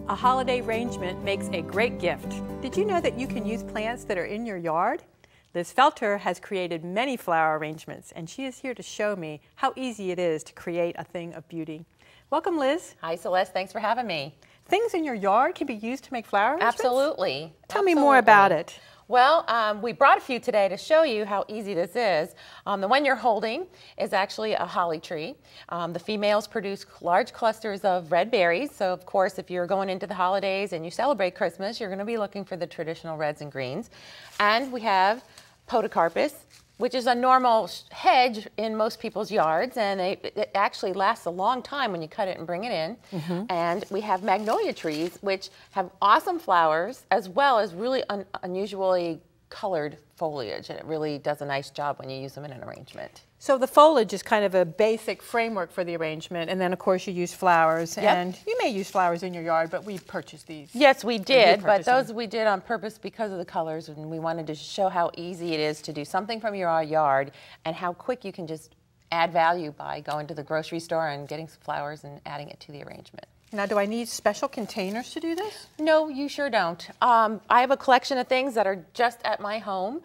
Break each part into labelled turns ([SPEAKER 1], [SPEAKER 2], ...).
[SPEAKER 1] A holiday arrangement makes a great gift. Did you know that you can use plants that are in your yard? Liz Felter has created many flower arrangements, and she is here to show me how easy it is to create a thing of beauty. Welcome, Liz.
[SPEAKER 2] Hi, Celeste. Thanks for having me.
[SPEAKER 1] Things in your yard can be used to make flower arrangements?
[SPEAKER 2] Absolutely.
[SPEAKER 1] Tell me more about it.
[SPEAKER 2] Well, we brought a few today to show you how easy this is. The one you're holding is actually a holly tree. The females produce large clusters of red berries. So, of course, if you're going into the holidays and you celebrate Christmas, you're going to be looking for the traditional reds and greens. And we have podocarpus, which is a normal hedge in most people's yards, and it actually lasts a long time when you cut it and bring it in. And we have magnolia trees, which have awesome flowers, as well as really unusually colored foliage, and it really does a nice job when you use them in an arrangement.
[SPEAKER 1] So the foliage is kind of a basic framework for the arrangement, and then of course you use flowers.
[SPEAKER 2] Yep.
[SPEAKER 1] And you may use flowers in your yard, but we purchased these.
[SPEAKER 2] Yes, we did, but those we did on purpose because of the colors, and we wanted to show how easy it is to do something from your yard and how quick you can just add value by going to the grocery store and getting some flowers and adding it to the arrangement.
[SPEAKER 1] Now, do I need special containers to do this?
[SPEAKER 2] No, you sure don't. I have a collection of things that are just at my home.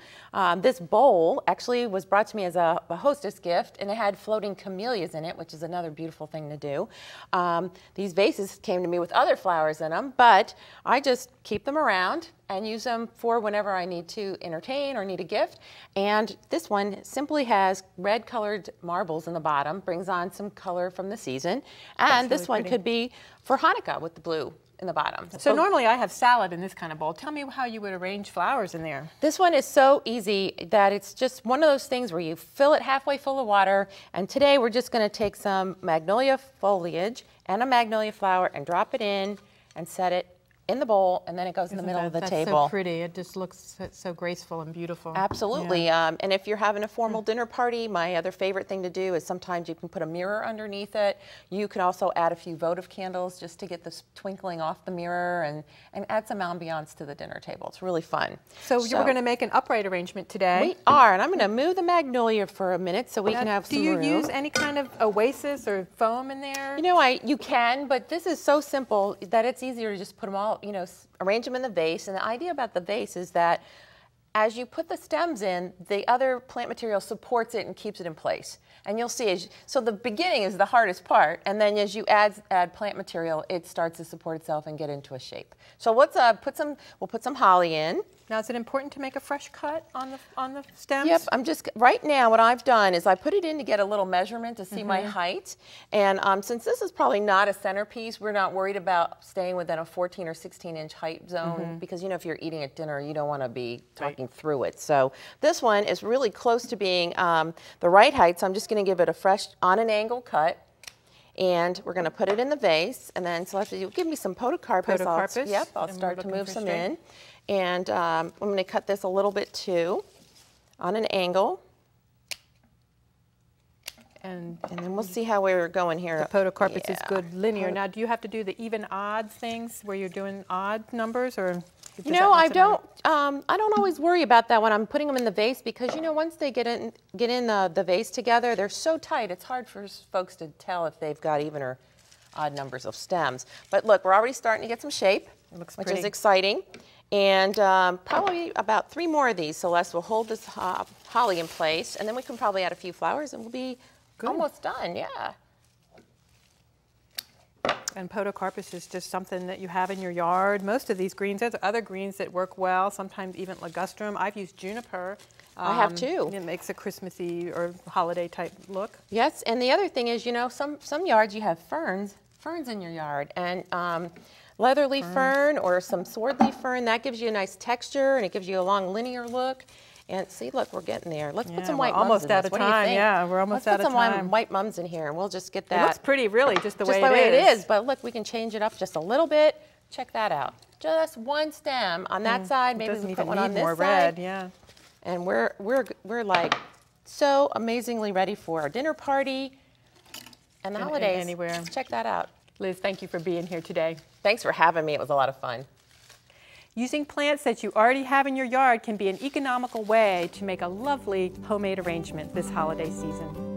[SPEAKER 2] This bowl actually was brought to me as a hostess gift, and it had floating camellias in it, which is another beautiful thing to do. These vases came to me with other flowers in them, but I just keep them around and use them for whenever I need to entertain or need a gift. And this one simply has red colored marbles in the bottom, brings on some color from the season. And this one could be for Hanukkah with the blue in the bottom.
[SPEAKER 1] So normally I have salad in this kind of bowl. Tell me how you would arrange flowers in there.
[SPEAKER 2] This one is so easy that it's just one of those things where you fill it halfway full of water. And today we're just going to take some magnolia foliage and a magnolia flower and drop it in and set it in the bowl, and then it goes in the middle of the table.
[SPEAKER 1] That's so pretty. It just looks so graceful and beautiful.
[SPEAKER 2] Absolutely. Yeah. And if you're having a formal dinner party, my other favorite thing to do is sometimes you can put a mirror underneath it. You can also add a few votive candles just to get this twinkling off the mirror and add some ambiance to the dinner table. It's really fun.
[SPEAKER 1] So we're going to make an upright arrangement today.
[SPEAKER 2] We are, and I'm going to move the magnolia for a minute so we can have some room.
[SPEAKER 1] Do you use any kind of oasis or foam in there?
[SPEAKER 2] You know, you can, but this is so simple that it's easier to just put them all, you know, arrange them in the vase. And the idea about the vase is that as you put the stems in, the other plant material supports it and keeps it in place. And you'll see, so the beginning is the hardest part, and then as you add plant material, it starts to support itself and get into a shape. So let's we'll put some holly in.
[SPEAKER 1] Now, is it important to make a fresh cut on the stems?
[SPEAKER 2] Yep, right now what I've done is I put it in to get a little measurement to see my height. And since this is probably not a centerpiece, we're not worried about staying within a 14 or 16 inch height zone because, you know, if you're eating at dinner, you don't want to be talking through it. So this one is really close to being the right height, so I'm just going to give it a fresh on an angle cut. And we're going to put it in the vase, and then Celeste, you give me some podocarpus. I'll start to move some in. And I'm going to cut this a little bit too, on an angle. And then we'll see how we're going here.
[SPEAKER 1] The podocarpus is good linear. Now, do you have to do the even odds things where you're doing odd numbers, or?
[SPEAKER 2] You know, I don't always worry about that when I'm putting them in the vase because, you know, once they get in the vase together, they're so tight, it's hard for folks to tell if they've got even or odd numbers of stems. But look, we're already starting to get some shape, which is exciting. And probably about 3 more of these. Celeste will hold this holly in place, and then we can probably add a few flowers and we'll be almost done, yeah.
[SPEAKER 1] And podocarpus is just something that you have in your yard. Most of these greens, there's other greens that work well, sometimes even ligustrum. I've used juniper.
[SPEAKER 2] I have too.
[SPEAKER 1] It makes a Christmassy or holiday type look.
[SPEAKER 2] Yes, and the other thing is, you know, some yards you have ferns in your yard, and leatherleaf fern or some swordleaf fern, that gives you a nice texture and it gives you a long linear look. And see, look, we're getting there. Let's put some white mums in this.
[SPEAKER 1] Almost out of time. Yeah, we're almost out of time.
[SPEAKER 2] Let's put some white mums in here, and we'll just get that.
[SPEAKER 1] It looks pretty, really, just the way
[SPEAKER 2] it is. But look, we can change it up just a little bit. Check that out. Just one stem on that side. Maybe we can put one on this side.
[SPEAKER 1] Red, yeah.
[SPEAKER 2] And we're like so amazingly ready for our dinner party and the holidays.
[SPEAKER 1] Anywhere.
[SPEAKER 2] Check that out.
[SPEAKER 1] Liz, thank you for being here today.
[SPEAKER 2] Thanks for having me. It was a lot of fun.
[SPEAKER 1] Using plants that you already have in your yard can be an economical way to make a lovely homemade arrangement this holiday season.